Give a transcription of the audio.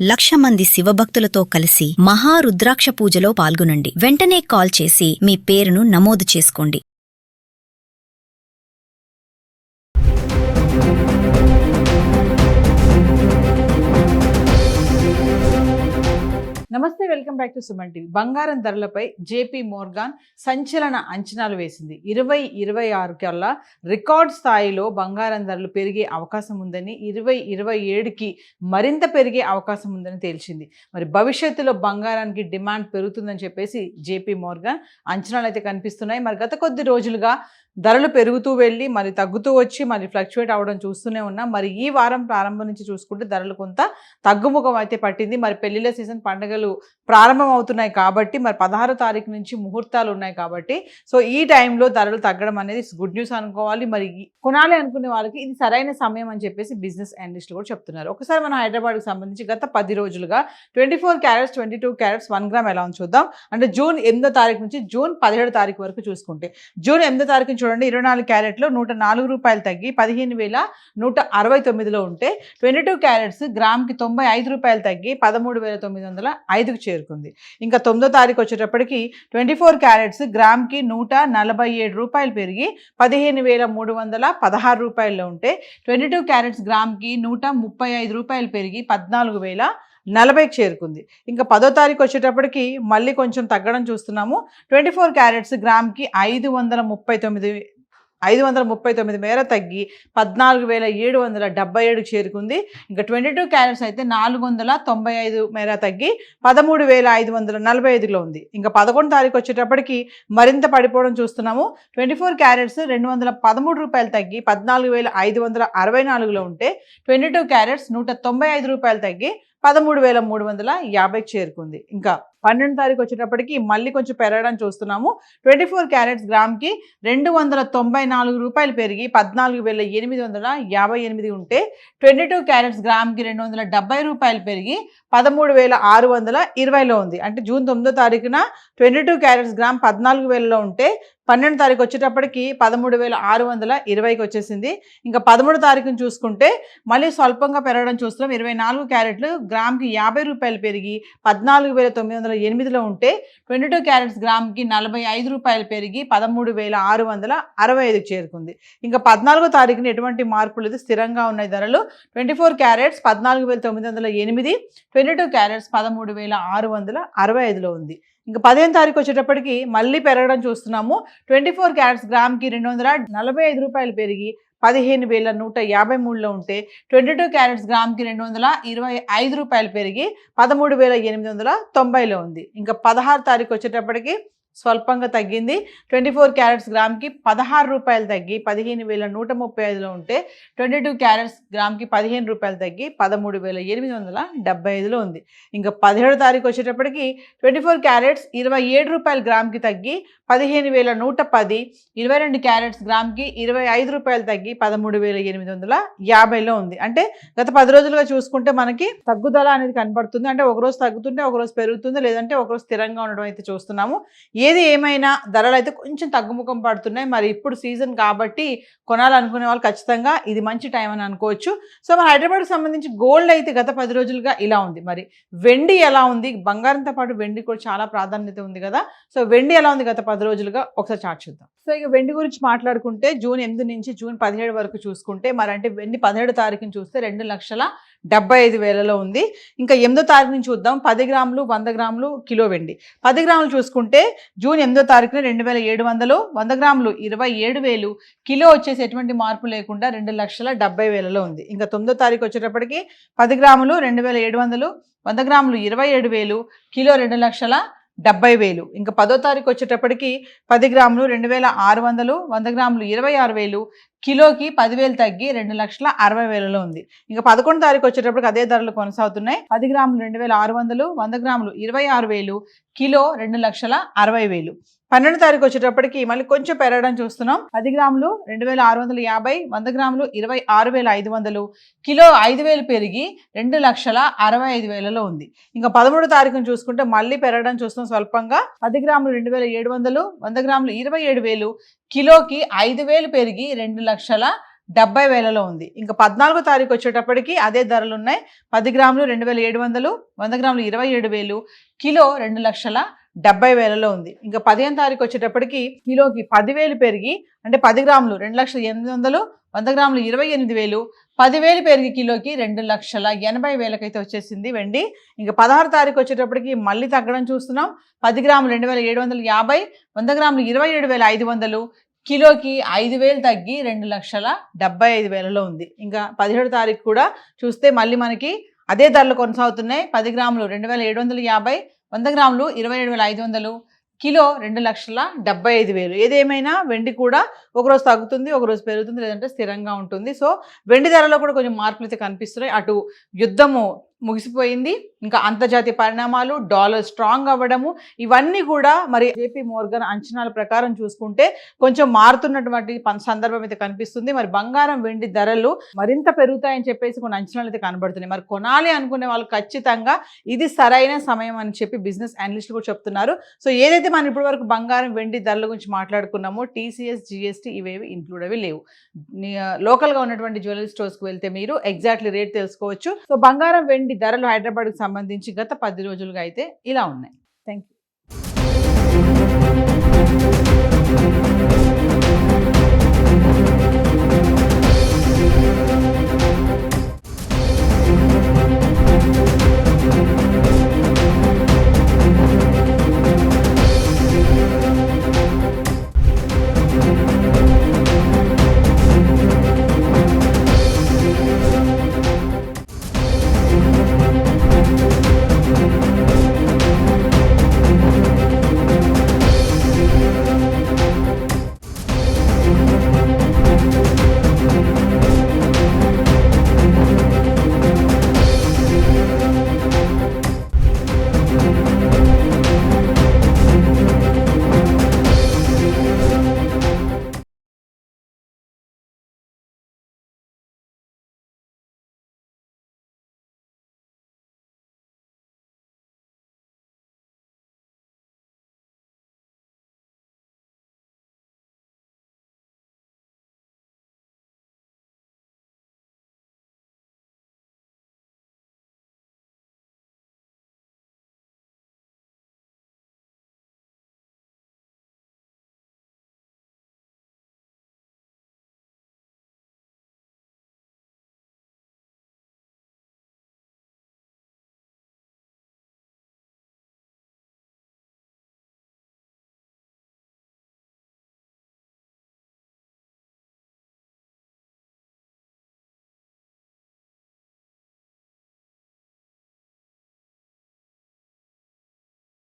1,00,000 మంది శివభక్తులతో కలిసి మహారుద్రాక్ష పూజలో పాల్గొనండి. వెంటనే కాల్ చేసి మీ పేరును నమోదు చేసుకోండి. నమస్తే, welcome back to Suman TV. బంగారం ధరలపై జేపీ మోర్గాన్ సంచలన అంచనాలు వేసింది. 2026 కల్లా రికార్డ్ స్థాయిలో బంగారం ధరలు పెరిగే అవకాశం ఉందని, 2027కి మరింత పెరిగే అవకాశం ఉందని తేల్చింది. మరి భవిష్యత్తులో బంగారానికి డిమాండ్ పెరుగుతుందని చెప్పేసి జేపీ మోర్గాన్ అంచనాలు అయితే కనిపిస్తున్నాయి. మరి గత కొద్ది రోజులుగా ధరలు పెరుగుతూ వెళ్ళి మరి తగ్గుతూ వచ్చి మరి ఫ్లక్చువేట్ అవ్వడం చూస్తూనే ఉన్నాం. మరి ఈ వారం ప్రారంభం నుంచి చూసుకుంటే ధరలు కొంత తగ్గుముఖం అయితే పట్టింది. మరి పెళ్లిళ్ళ సీజన్, పండుగలు ప్రారంభం అవుతున్నాయి కాబట్టి మరి 16వ తారీఖు నుంచి ముహూర్తాలు ఉన్నాయి కాబట్టి సో ఈ టైంలో ధరలు తగ్గడం అనేది గుడ్ న్యూస్ అనుకోవాలి. మరి కొనాలి అనుకునే వాళ్ళకి ఇది సరైన సమయం అని చెప్పేసి బిజినెస్ అనలిస్టులు కూడా చెప్తున్నారు. ఒకసారి మనం హైదరాబాద్కి సంబంధించి గత 10 రోజులుగా 24 క్యారెట్స్ 22 క్యారెట్స్ 1 గ్రామ్ ఎలా ఉంది చూద్దాం. అంటే జూన్ 8వ తారీఖు నుంచి జూన్ 17వ తారీఖు వరకు చూసుకుంటే జూన్ 8వ తారీఖు చూడండి, 24 క్యారెట్లో 104 రూపాయలు తగ్గి 15,169లో ఉంటే 22 క్యారెట్స్ గ్రామ్కి 95 రూపాయలు తగ్గి 13,905కు చేరుకుంది. ఇంకా 9వ తారీఖు వచ్చేటప్పటికి 24 క్యారెట్స్ గ్రామ్కి 147 రూపాయలు పెరిగి 15,316 రూపాయల్లో ఉంటే 22 క్యారెట్స్ గ్రామ్కి 135 రూపాయలు పెరిగి 14,040కి చేరుకుంది. ఇంకా 10వ తారీఖు వచ్చేటప్పటికి మళ్ళీ కొంచెం తగ్గడం చూస్తున్నాము. 24 క్యారెట్స్ గ్రామ్కి 539 మేర తగ్గి 14,777కి చేరుకుంది. ఇంకా 22 క్యారెట్స్ అయితే 495 మేర తగ్గి 13,545లో ఉంది. ఇంకా 11వ తారీఖు వచ్చేటప్పటికి మరింత పడిపోవడం చూస్తున్నాము. 24 క్యారెట్స్ 213 రూపాయలు తగ్గి 14,564లో ఉంటే 22 క్యారెట్స్ 195 రూపాయలు తగ్గి 13,350కి చేరుకుంది. ఇంకా 12వ తారీఖు వచ్చేటప్పటికి మళ్ళీ కొంచెం పెరగడం చూస్తున్నాము. 24 క్యారెట్స్ గ్రామ్కి 294 రూపాయలు పెరిగి 14,858 ఉంటే 22 క్యారెట్స్ గ్రామ్కి 270 రూపాయలు పెరిగి 13,620లో ఉంది. అంటే జూన్ 9వ తారీఖున 22 క్యారెట్స్ గ్రామ్ 14,000లో ఉంటే 12వ తారీఖు వచ్చేటప్పటికి 13,620కి వచ్చేసింది. ఇంకా 13వ తారీఖుని చూసుకుంటే మళ్ళీ స్వల్పంగా పెరగడం చూస్తున్నాం. 24 క్యారెట్లు గ్రామ్కి 50 రూపాయలు పెరిగి 14,908లో ఉంటే 22 క్యారెట్స్ గ్రామ్కి 45 రూపాయలు పెరిగి 13,665కి చేరుకుంది. ఇంకా 14వ తారీఖున ఎటువంటి మార్పు లేదు, స్థిరంగా ఉన్నాయి ధరలు. 24 క్యారెట్స్ 14,908, 22 క్యారెట్స్ 13,665లో ఉంది. ఇంకా 15వ తారీఖు వచ్చేటప్పటికి మళ్ళీ పెరగడం చూస్తున్నాము. 24 క్యారెట్స్ గ్రామ్కి 245 రూపాయలు పెరిగి 15,153లో ఉంటే 22 క్యారెట్స్ గ్రామ్కి 225 రూపాయలు పెరిగి 13,890లో ఉంది. ఇంకా 16వ తారీఖు వచ్చేటప్పటికి స్వల్పంగా తగ్గింది. 24 క్యారెట్స్ గ్రామ్కి 16 రూపాయలు తగ్గి 15,135లో ఉంటే 22 క్యారెట్స్ గ్రామ్కి 15 రూపాయలు తగ్గి 13,875లో ఉంది. ఇంకా 17వ తారీఖు వచ్చేటప్పటికి 24 క్యారెట్స్ 27 రూపాయలు గ్రామ్కి తగ్గి 15,110, 22 క్యారెట్స్ గ్రామ్కి 25 రూపాయలు తగ్గి 13,850లో ఉంది. అంటే గత 10 రోజులుగా చూసుకుంటే మనకి తగ్గుదల అనేది కనబడుతుంది. అంటే ఒకరోజు తగ్గుతుంటే ఒకరోజు పెరుగుతుంది, లేదంటే ఒకరోజు స్థిరంగా ఉండడం అయితే చూస్తున్నాము. ఏది ఏమైనా ధరలు అయితే కొంచెం తగ్గుముఖం పడుతున్నాయి. మరి ఇప్పుడు సీజన్ కాబట్టి కొనాలనుకునే వాళ్ళు ఖచ్చితంగా ఇది మంచి టైం అని అనుకోవచ్చు. సో మన హైదరాబాద్కి సంబంధించి గోల్డ్ అయితే గత 10 రోజులుగా ఇలా ఉంది. మరి వెండి ఎలా ఉంది? బంగారంతో పాటు వెండి కూడా చాలా ప్రాధాన్యత ఉంది కదా. సో వెండి ఎలా ఉంది గత 10 రోజులుగా ఒకసారి చార్ట్ చూద్దాం. సో ఇక వెండి గురించి మాట్లాడుకుంటే జూన్ 8 నుంచి జూన్ 17 వరకు చూసుకుంటే మరి అంటే వెండి 17వ తారీఖుని చూస్తే 2,75,000లో ఉంది. ఇంకా 8వ తారీఖు నుంచి చూద్దాం. 10 గ్రాములు 100 గ్రాములు కిలో వెండి. 10 గ్రాములు చూసుకుంటే జూన్ 8వ తారీఖున 2,700, 100 గ్రాములు 27,000, కిలో వచ్చేసి ఎటువంటి మార్పు లేకుండా 2,70,000లో ఉంది. ఇంకా 9వ తారీఖు వచ్చేటప్పటికి 10 గ్రాములు 2,700, 100 గ్రాములు 27,000, కిలో 2,70,000. ఇంకా 10వ తారీఖు వచ్చేటప్పటికి 10 గ్రాములు 2,600, 100 గ్రాములు 26,000, కిలోకి 10,000 తగ్గి 2,60,000లో ఉంది. ఇంకా 11వ తారీఖు వచ్చేటప్పటికి అదే ధరలు కొనసాగుతున్నాయి. 10 గ్రాములు 2,600, 100 గ్రాములు 26,000, కిలో 2,60,000. 12వ తారీఖు వచ్చేటప్పటికి మళ్ళీ కొంచెం పెరగడం చూస్తున్నాం. 10 గ్రాములు 2,650, 100 గ్రాములు 26,500, కిలో 5,000 పెరిగి 2,65,000లో ఉంది. ఇంకా 13వ తారీఖును చూసుకుంటే మళ్ళీ పెరగడం చూస్తున్నాం స్వల్పంగా. 10 గ్రాములు 2,700, 100 గ్రాములు 27,000, కిలోకి 5,000 పెరిగి 2,60,000 70,000లో ఉంది. ఇంకా 14వ తారీఖు వచ్చేటప్పటికి అదే ధరలు ఉన్నాయి. 10 గ్రాములు 2,700, 100 గ్రాములు 27,000, కిలో 2,70,000లో ఉంది. ఇంకా 15వ తారీఖు వచ్చేటప్పటికి కిలోకి 10,000 పెరిగి అంటే 10 గ్రాములు 2,800, 100 గ్రాములు 28,000, 10,000 పెరిగి కిలోకి 2,80,000 అయితే వచ్చేసింది వెండి. ఇంకా 16వ తారీఖు వచ్చేటప్పటికి మళ్ళీ తగ్గడం చూస్తున్నాం. 10 గ్రాములు 2,750, 100 గ్రాములు 27,500, కిలోకి 5,000 తగ్గి 2,75,000లో ఉంది. ఇంకా 17వ తారీఖు కూడా చూస్తే మళ్ళీ మనకి అదే ధరలు కొనసాగుతున్నాయి. 10 గ్రాములు 2,750, 100 గ్రాములు 27,500, కిలో 2,75,000. ఏదేమైనా వెండి కూడా ఒకరోజు తగ్గుతుంది, ఒకరోజు పెరుగుతుంది, లేదంటే స్థిరంగా ఉంటుంది. సో వెండి ధరలో కూడా కొంచెం మార్పులు అయితే కనిపిస్తున్నాయి. అటు యుద్ధము ముగిసిపోయింది, ఇంకా అంతర్జాతీయ పరిణామాలు, డాలర్ స్ట్రాంగ్ అవ్వడము, ఇవన్నీ కూడా మరి జేపీ మోర్గన్ అంచనాల ప్రకారం చూసుకుంటే కొంచెం మారుతున్నటువంటి సందర్భం అయితే కనిపిస్తుంది. మరి బంగారం వెండి ధరలు మరింత పెరుగుతాయని చెప్పేసి కొన్ని అంచనాలు అయితే కనబడుతున్నాయి. మరి కొనాలి అనుకునే వాళ్ళు ఖచ్చితంగా ఇది సరైన సమయం అని చెప్పి బిజినెస్ అనలిస్టులు కూడా చెప్తున్నారు. సో ఏదైతే మనం ఇప్పటి వరకు బంగారం వెండి ధరల గురించి మాట్లాడుకున్నామో TCS, GST ఇవేవి ఇంక్లూడ్ అవి లేవు. లోకల్గా ఉన్నటువంటి జ్యువెలరీ స్టోర్స్కి వెళ్తే మీరు ఎగ్జాక్ట్లీ రేట్ తెలుసుకోవచ్చు. సో బంగారం వెండి ధరలు హైదరాబాద్కు సంబంధించి గత 10 రోజులుగా అయితే ఇలా ఉన్నాయి. Thank you.